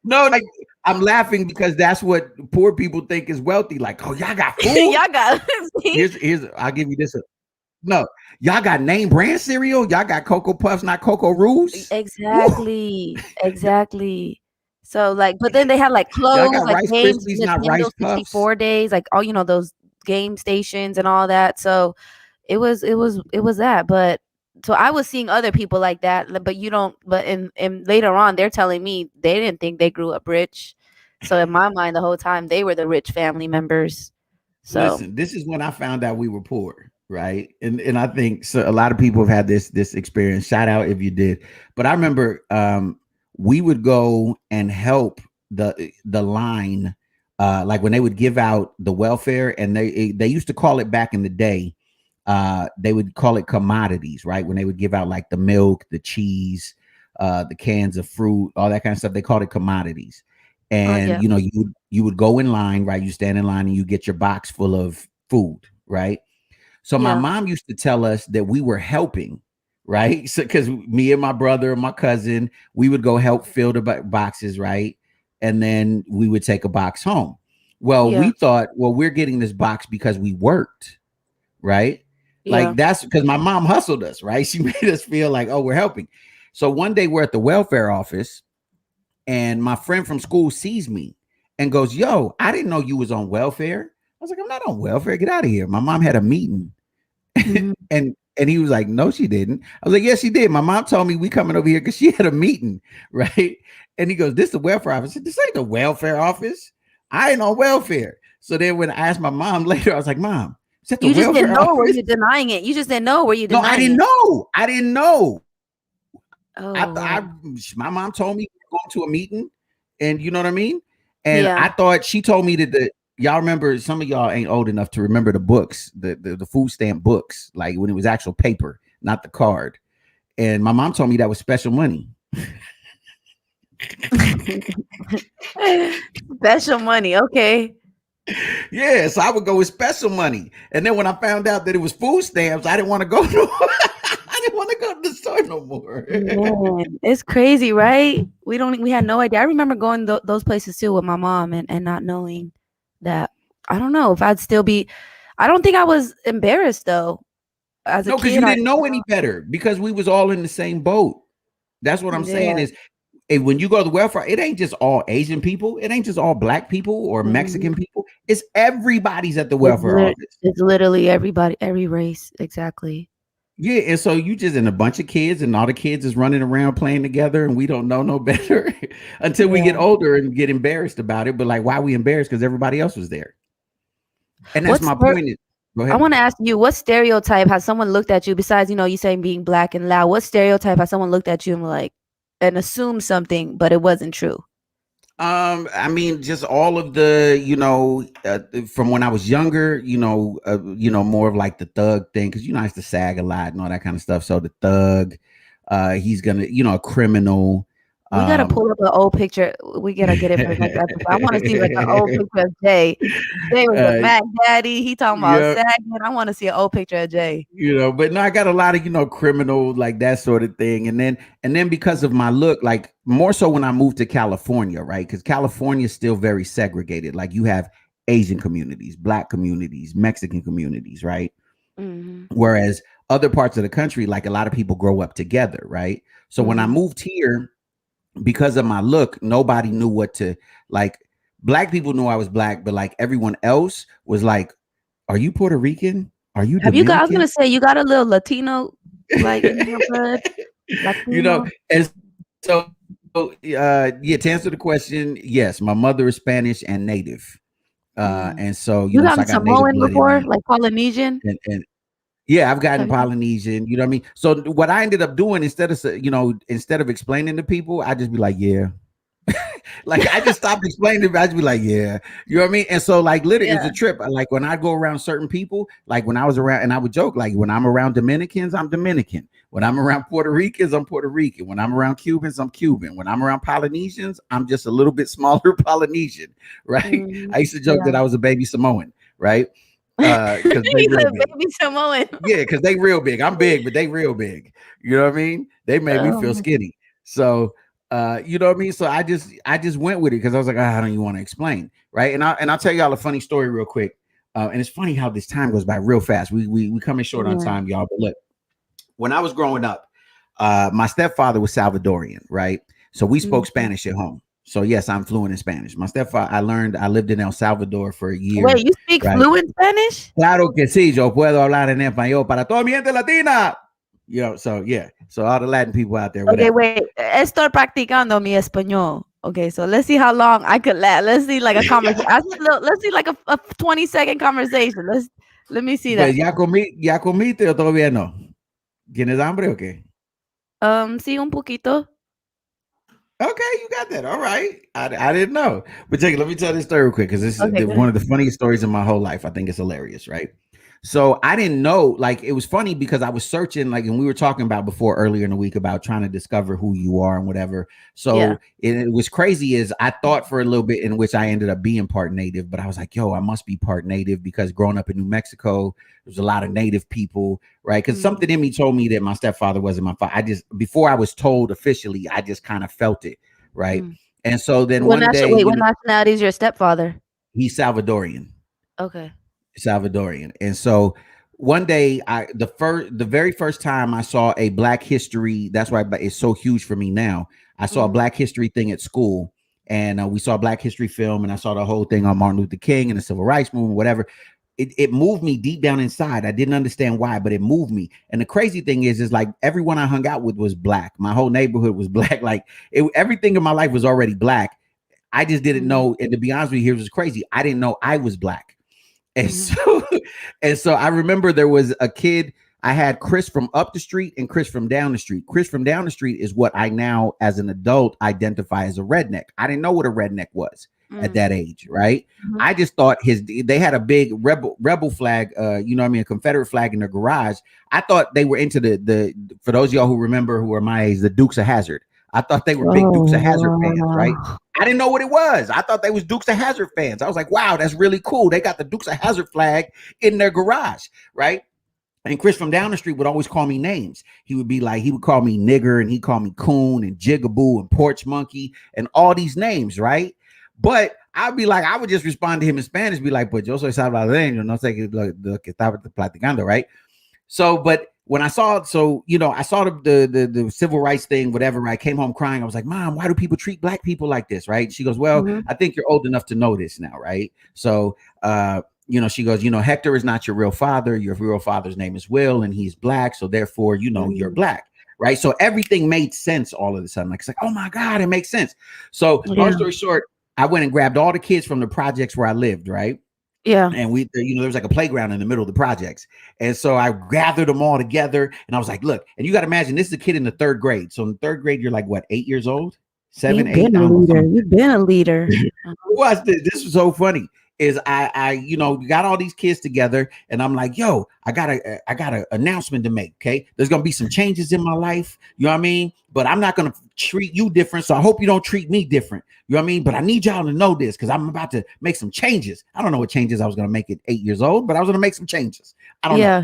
no, like I'm laughing because that's what poor people think is wealthy. Like, oh, y'all got food. y'all got. Here's I'll give you this. No, y'all got name brand cereal. Y'all got Cocoa Puffs, not Cocoa Roos. Exactly. Exactly. So like, but then they had like Y'all clothes, got like Rice games, Krispies, not Rice Nintendo Puffs. 64 days, like all those game stations and all that. So it was that. But so I was seeing other people like that, but you don't. But in later on, they're telling me they didn't think they grew up rich. So in my mind, the whole time they were the rich family members. So Listen, this is when I found out we were poor, right? And I think so. A lot of people have had this experience. Shout out if you did. But I remember we would go and help the line, like when they would give out the welfare, and they used to call it back in the day. They would call it commodities, right? When they would give out like the milk, the cheese, the cans of fruit, all that kind of stuff. They called it commodities. And yeah. you know, you would go in line, right? You stand in line and you get your box full of food, right? So my Yeah. mom used to tell us that we were helping, right? So because me and my brother and my cousin, we would go help fill the boxes, right? And then we would take a box home. Well, Yeah. we thought, well, we're getting this box because we worked, right? Yeah. Like that's because my mom hustled us, right? She made us feel like, oh, we're helping. So one day we're at the welfare office, and my friend from school sees me and goes, yo, I didn't know you was on welfare. I was like, I'm not on welfare. Get out of here. My mom had a meeting. Mhm. and he was like, no, she didn't. I was like, yes, she did. My mom told me we coming over here because she had a meeting, right? And he goes, this is the welfare office. I said, this ain't the welfare office. I ain't on welfare. So then when I asked my mom later, I was like, Mom, is that the You just welfare didn't know, were office? you denying it? You just didn't know, were you No, denying I didn't it? know. I didn't know. Oh, My mom told me we were going to a meeting, and you know what I mean? And Yeah. I thought she told me that y'all remember, some of y'all ain't old enough to remember the books, the food stamp books, like when it was actual paper, not the card. And my mom told me that was special money. Special money. Okay. Yeah, so I would go with special money. And then when I found out that it was food stamps, I didn't want to go I didn't want to go to the store no more. Man, it's crazy, right? We had no idea. I remember going those places too with my mom and not knowing that. I don't know if I'd still be. I don't think I was embarrassed though. As a No, because kid, you didn't know any better, because we was all in the same boat. That's what I'm saying is, when you go to the welfare, it ain't just all Asian people. It ain't just all Black people or Mexican people. It's everybody's at the welfare office. It's literally everybody, every race. Exactly. Yeah, and so you just in a bunch of kids, and all the kids is running around playing together, and we don't know no better until we get older and get embarrassed about it. But like, why we embarrassed? Because everybody else was there. And that's my point. Go ahead. I want to ask you, what stereotype has someone looked at you besides, you saying being Black and loud? What stereotype has someone looked at you and like and assumed something, but it wasn't true? I mean, just all of the, from when I was younger, more of like the thug thing, because I used to sag a lot and all that kind of stuff. So the thug, he's gonna, a criminal. We gotta pull up an old picture. We gotta get it for the next episode. I want to see like an old picture of Jay. Jay was a Mac Daddy. He talking about sagging. I want to see an old picture of Jay. But no, I got a lot of criminal, like that sort of thing. And then because of my look, like more so when I moved to California, right? Because California is still very segregated. Like you have Asian communities, Black communities, Mexican communities, right? Mhm. Whereas other parts of the country, like a lot of people grow up together, right? So when I Mhm. moved here, because of my look, nobody knew what to like. Black people knew I was black, but like everyone else was like, "Are you Puerto Rican? Are you Have you got? I was Dominican?" gonna say you got a little Latino like in your blood. You know, Latino. and so yeah, to answer the question, yes, my mother is Spanish and native. Mm. And so, You so I gotten got native Samoan blood in before, me. like Polynesian? And yeah, I've gotten Have you? Polynesian, you know what I mean? So what I ended up doing instead of explaining to people, I just be like, yeah. Like I just stopped explaining it. I just be like, yeah, you know what I mean? And so like literally it was Yeah. a trip. Like when I go around certain people, like when I was around, and I would joke, like when I'm around Dominicans, I'm Dominican. When I'm around Puerto Ricans, I'm Puerto Rican. When I'm around Cubans, I'm Cuban. When I'm around Polynesians, I'm just a little bit smaller Polynesian, right? Mhm. I used to joke Yeah. that I was a baby Samoan, right? Because they He's real a big. baby Samoan. Yeah, because they real big. I'm big, but they real big. You know what I mean? They made me feel Um, skinny. So you know what I mean? So I just went with it because I was like, I don't even want to explain. Right. And I'll tell y'all a funny story real quick. And it's funny how this time goes by real fast. We coming short on yeah. time, y'all. But look, when I was growing up, my stepfather was Salvadorian, right? So we spoke Mhm. Spanish at home. So yes, I'm fluent in Spanish. My stepfather, I lived in El Salvador for Wait, years, you speak right? fluent Spanish? Claro que sí, yo puedo hablar en español para toda mi gente latina. You know, so yeah, so all the Latin people out there, Okay, whatever. wait. Estoy practicando mi español. Okay, so let's see how long I could let's see like a conversation. Let's see like a 20-second conversation. Let me see Pues that. ya comiste o todavía no? ¿Tienes hambre o qué? Sí, un poquito. Okay, you got that. All right. I didn't know. But check it, let me tell this story real quick because this is Okay, go one ahead. of the funniest stories in my whole life. I think it's hilarious, right? So I didn't know, like, it was funny because I was searching, like, and we were talking about before earlier in the week about trying to discover who you are and whatever. Yeah. So it was crazy is I thought for a little bit in which I ended up being part native, but I was like, yo, I must be part native because growing up in New Mexico, there's a lot of native people, right? Because something in me told me that my stepfather wasn't my father. Before I was told officially, I just kind of felt it, right? Mm. And so then What one day, wait, what nationality is your stepfather? he's Salvadorian. Okay. Salvadorian. And so one day, the very first time I saw a Black History, that's why it's so huge for me now. I saw a Black History thing at school, and we saw a Black History film, and I saw the whole thing on Martin Luther King and the Civil Rights Movement, whatever. It moved me deep down inside. I didn't understand why, but it moved me. And the crazy thing is like everyone I hung out with was Black. My whole neighborhood was Black. Like everything in my life was already Black. I just didn't know. And to be honest with you, here's what's crazy. I didn't know I was Black. And so I remember there was a kid. I had Chris from up the street and Chris from down the street. Chris from down the street is what I now, as an adult, identify as a redneck. I didn't know what a redneck was at that age, right? I just thought they had a big rebel flag, you know what I mean, a Confederate flag in their garage. I thought they were into the for those of y'all who remember who are my age, the Dukes of Hazzard. I thought they were big Dukes of Hazzard fans, right? I didn't know what it was. I thought they was Dukes of Hazzard fans. I was like, wow, that's really cool. They got the Dukes of Hazzard flag in their garage, right? And Chris from down the street would always call me names. He would call me nigger, and he'd call me coon and jigaboo and porch monkey and all these names, right? But I would just respond to him in Spanish, be like, pues yo soy salvadoreño, no sé lo que estaba platicando, right? So, but when I saw, I saw the civil rights thing, whatever. I came home crying. I was like, Mom, why do people treat Black people like this? Right? She goes, well, I think you're old enough to know this now, right? So, she goes, Hector is not your real father. Your real father's name is Will, and he's Black. So therefore, you're Black. Right. So everything made sense all of a sudden. Like, it's like, oh my God, it makes sense. So long story short, I went and grabbed all the kids from the projects where I lived. Right. Yeah. And there was like a playground in the middle of the projects. And so I gathered them all together and I was like, look, and you got to imagine this is a kid in the third grade. So in the third grade, you're like, what, 8 years old? 7, 8. You've been a leader. Watch this. This was so funny. Is I got all these kids together and I'm like, yo, I got an announcement to make. Okay. There's going to be some changes in my life. You know what I mean? But I'm not going to treat you different. So I hope you don't treat me different. You know what I mean? But I need y'all to know this because I'm about to make some changes. I don't know what changes I was going to make at 8 years old, but I was going to make some changes. I don't know.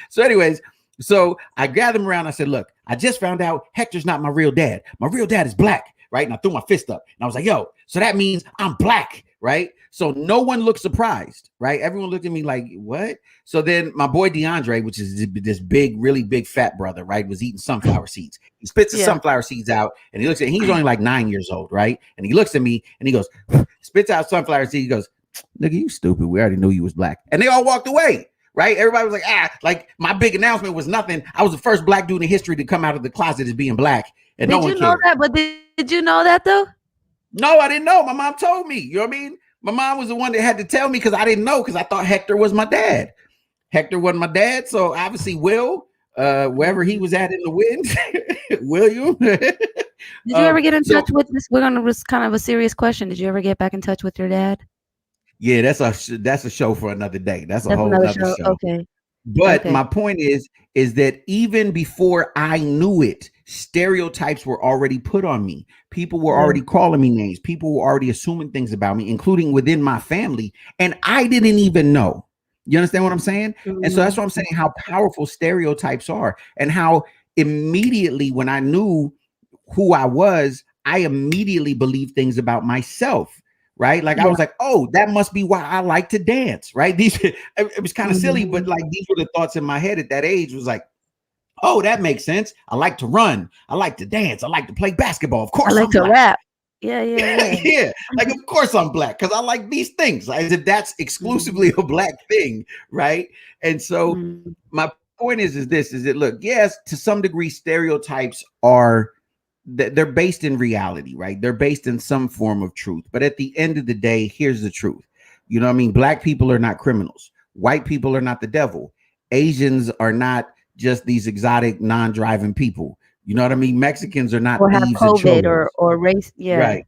So anyways, so I gathered them around. I said, look, I just found out Hector's not my real dad. My real dad is Black. Right. And I threw my fist up and I was like, yo, so that means I'm Black. right? So no one looked surprised, right? Everyone looked at me like, what? So then my boy DeAndre, which is this big, really big fat brother, right, was eating sunflower seeds. He spits the sunflower seeds out and he looks at, he's only like 9 years old, right? And he looks at me and he goes, spits out sunflower seeds. He goes, nigga, you stupid. We already knew you was black. And they all walked away. Right? Everybody was like, like my big announcement was nothing. I was the first black dude in history to come out of the closet as being black. And no one cared. Did you know that? But did you know that though? No, I didn't know. My mom told me. You know what I mean? My mom was the one that had to tell me because I didn't know, because I thought Hector was my dad. Hector wasn't my dad. So obviously Will, wherever he was at in the wind, William. Did you ever get in touch with this? We're going to risk kind of a serious question. Did you ever get back in touch with your dad? Yeah, that's a show for another day. That's a whole other show. Okay. But my point is that even before I knew it, stereotypes were already put on me. People were already calling me names. People were already assuming things about me, including within my family. And I didn't even know. You understand what I'm saying? And so that's what I'm saying, how powerful stereotypes are, and how immediately when I knew who I was, I immediately believed things about myself. Right. Like I was like, oh, that must be why I like to dance. Right. It was kind of silly, but like these were the thoughts in my head at that age. Was like, oh, that makes sense. I like to run. I like to dance. I like to play basketball. Of course, I like to rap. Yeah. Yeah. Like, of course I'm black because I like these things. As if that's exclusively a black thing. Right. And so my point is that, look, yes, to some degree, stereotypes are, they're based in reality, right? They're based in some form of truth. But at the end of the day, here's the truth. You know what I mean? Black people are not criminals. White people are not the devil. Asians are not just these exotic, non-driving people. You know what I mean? Mexicans are not or have COVID or race. Yeah. Right.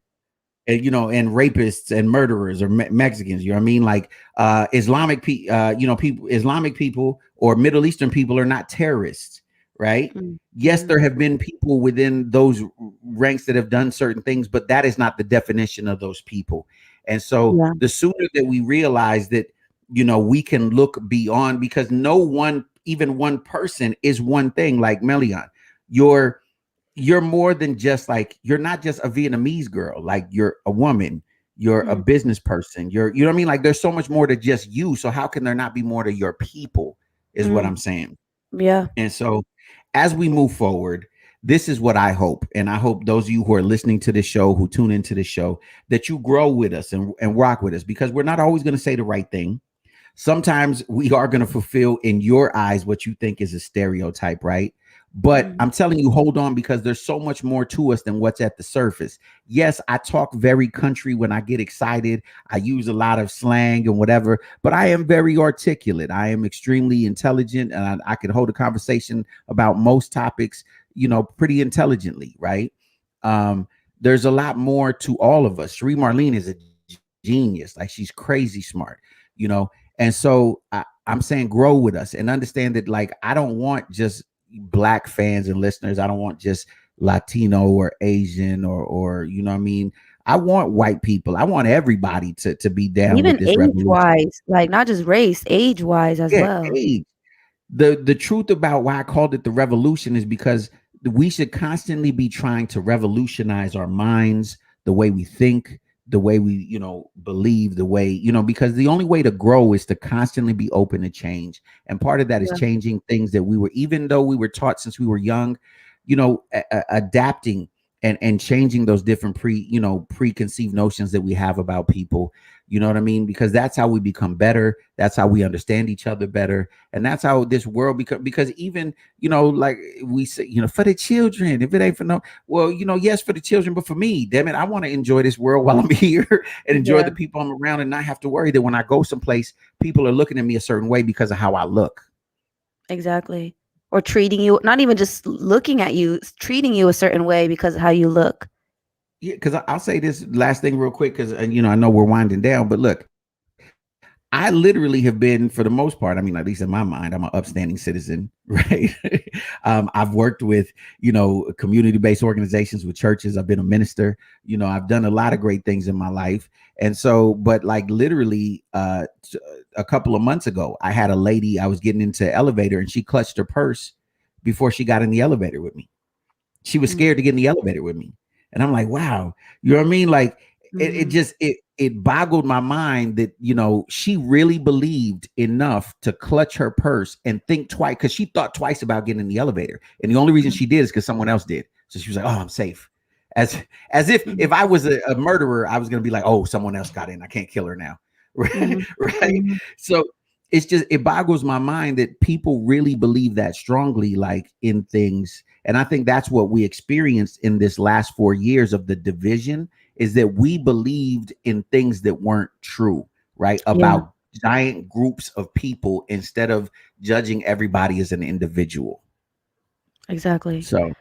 And, you know, and rapists and murderers are Mexicans. You know what I mean? Like Islamic people or Middle Eastern people are not terrorists. Right. Yes, there have been people within those ranks that have done certain things, but that is not the definition of those people. And so the sooner that we realize that, you know, we can look beyond, because no one, even one person is one thing. Like Melian, you're more than just like, you're not just a Vietnamese girl. Like you're a woman, you're a business person. You know what I mean? Like there's so much more to just you. So how can there not be more to your people is what I'm saying. Yeah. And so as we move forward, this is what I hope. And I hope those of you who are listening to this show, who tune into this show, that you grow with us and rock with us, because we're not always going to say the right thing. Sometimes we are going to fulfill in your eyes what you think is a stereotype, right? But I'm telling you, hold on, because there's so much more to us than what's at the surface. Yes, I talk very country when I get excited. I use a lot of slang and whatever, but I am very articulate. I am extremely intelligent, and I can hold a conversation about most topics, you know, pretty intelligently, right? There's a lot more to all of us. Cherie Marlene is a genius. Like, she's crazy smart, you know? And so I'm saying grow with us and understand that, like, I don't want just Black fans and listeners. I don't want just Latino or Asian or you know what I mean? I want white people. I want everybody to be down even with this age-wise, like not just race, age-wise as well. Age. The truth about why I called it the revolution is because we should constantly be trying to revolutionize our minds, the way we think, the way we, you know, believe, the way, you know, because the only way to grow is to constantly be open to change. And part of that is changing things that we were, even though we were taught since we were young, you know, adapting and changing those different preconceived notions that we have about people. You know what I mean? Because that's how we become better. That's how we understand each other better. And that's how this world because even, you know, like we say, you know, for the children, if it ain't for well, you know, yes, for the children, but for me, damn it, I want to enjoy this world while I'm here and enjoy the people I'm around and not have to worry that when I go someplace, people are looking at me a certain way because of how I look. Exactly. Or treating you, not even just looking at you, treating you a certain way because of how you look. Yeah, because I'll say this last thing real quick, because, you know, I know we're winding down, but look, I literally have been, for the most part, I mean, at least in my mind, I'm an upstanding citizen, right? I've worked with, you know, community-based organizations, with churches. I've been a minister. You know, I've done a lot of great things in my life. And so, but like literally a couple of months ago, I had a lady, I was getting into the elevator and she clutched her purse before she got in the elevator with me. She was scared to get in the elevator with me. And I'm like, wow, you know what I mean? Like, it it boggled my mind that, you know, she really believed enough to clutch her purse and think twice, because she thought twice about getting in the elevator. And the only reason she did is because someone else did. So she was like, oh, I'm safe. As if I was a murderer, I was going to be like, oh, someone else got in. I can't kill her now. Right. Right. So it's just, it boggles my mind that people really believe that strongly, like in things. And I think that's what we experienced in this last 4 years of the division, is that we believed in things that weren't true, right? About giant groups of people instead of judging everybody as an individual. Exactly. So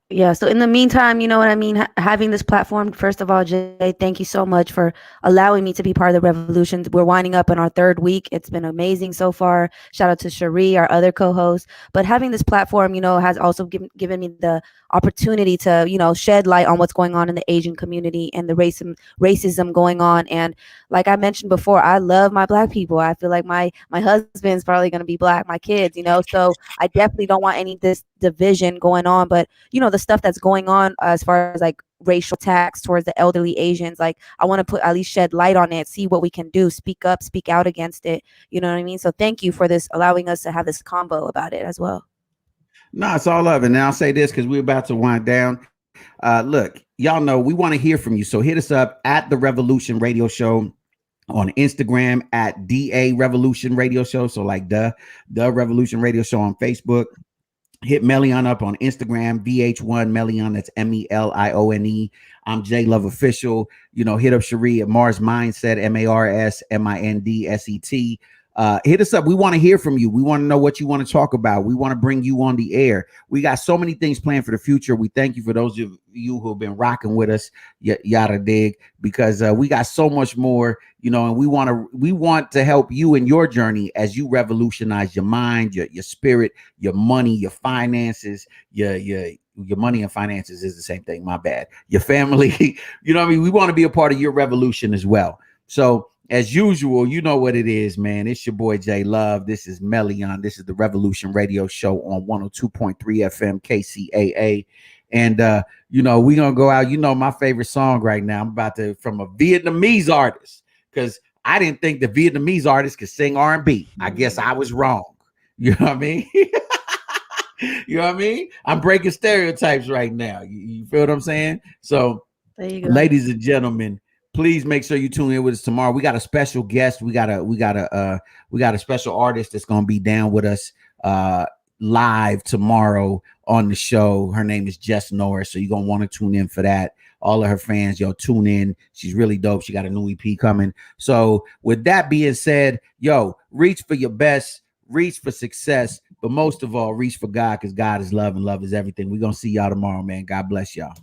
yeah. So in the meantime, you know what I mean? Having this platform, first of all, Jay, thank you so much for allowing me to be part of the revolution. We're winding up in our 3rd week. It's been amazing so far. Shout out to Cherie, our other co-host. But having this platform, you know, has also given me the opportunity to, you know, shed light on what's going on in the Asian community and the racism going on. And like I mentioned before, I love my Black people. I feel like my husband's probably going to be Black, my kids, you know, so I definitely don't want any of this division going on. But, you know, the stuff that's going on as far as like racial attacks towards the elderly Asians, like I want to at least shed light on it, see what we can do, speak up, speak out against it. You know what I mean? So thank you for this, allowing us to have this combo about it as well. no, it's all love. And now I'll say this, because we're about to wind down. Look, y'all know we want to hear from you. So hit us up at the Revolution Radio Show on Instagram, at DA Revolution Radio Show. So like the Revolution Radio Show on Facebook. Hit Melion up on Instagram, VH1 Melion. That's MELIONE. I'm J Love Official. You know, hit up Cherie at Mars Mindset, MARSMINDSET. Hit us up. We want to hear from you. We want to know what you want to talk about. We want to bring you on the air. We got so many things planned for the future. We thank you for those of you who have been rocking with us, yada dig, because we got so much more, you know, and we want to help you in your journey as you revolutionize your mind, your spirit, your money, your finances, your money and finances is the same thing. My bad. Your family, you know what I mean? We want to be a part of your revolution as well. So as usual, you know what it is, man. It's your boy J Love. This is Melion. This is the Revolution Radio Show on 102.3 FM KCAA. And you know, we're gonna go out. You know, my favorite song right now. I'm about to, from a Vietnamese artist, because I didn't think the Vietnamese artists could sing R&B. I guess I was wrong. You know what I mean? You know what I mean? I'm breaking stereotypes right now. You feel what I'm saying? So, there you go. Ladies and gentlemen, please make sure you tune in with us tomorrow. We got a special guest. We got a special artist that's gonna be down with us live tomorrow on the show. Her name is Jess Norris. So you're gonna want to tune in for that. All of her fans, yo, tune in. She's really dope. She got a new EP coming. So with that being said, yo, reach for your best, reach for success, but most of all, reach for God, because God is love and love is everything. We're gonna see y'all tomorrow, man. God bless y'all.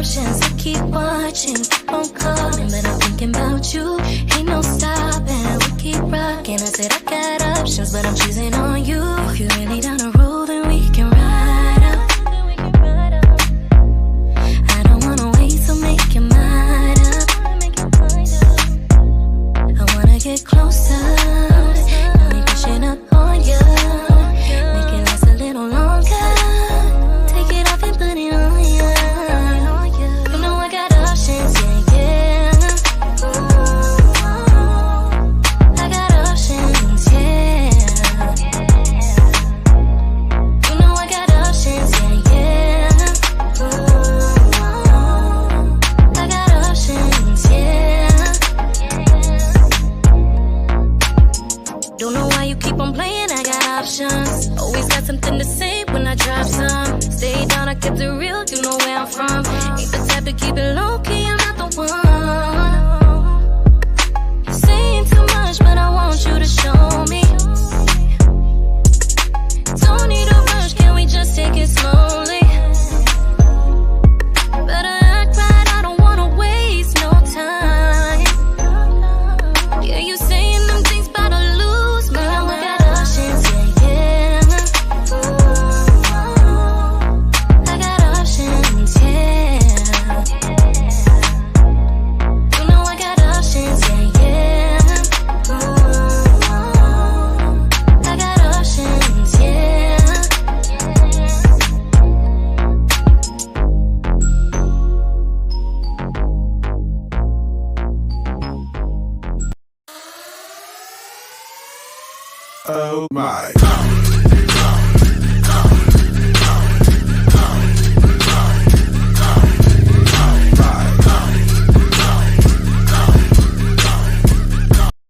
Options, I keep watching, phone calling, but I'm thinking about you. Ain't no stopping, we keep rocking. I said I got options, but I'm choosing on you. If you're really down the road, then we can ride out. I don't wanna wait, so make your mind up. I wanna get closer, now we pushing up on you. Make it last a little longer. Take it off and put it on you. Always got something to say when I drop some. Stay down, I kept it real, you know where I'm from. Ain't the type to keep it low key, I'm not the one. You're saying too much, but I want you to show me. Don't need a rush, can we just take it slowly? Better act right, I don't wanna waste no time. Yeah, you saying them things about to lose my mind. I got options, yeah. Oh my.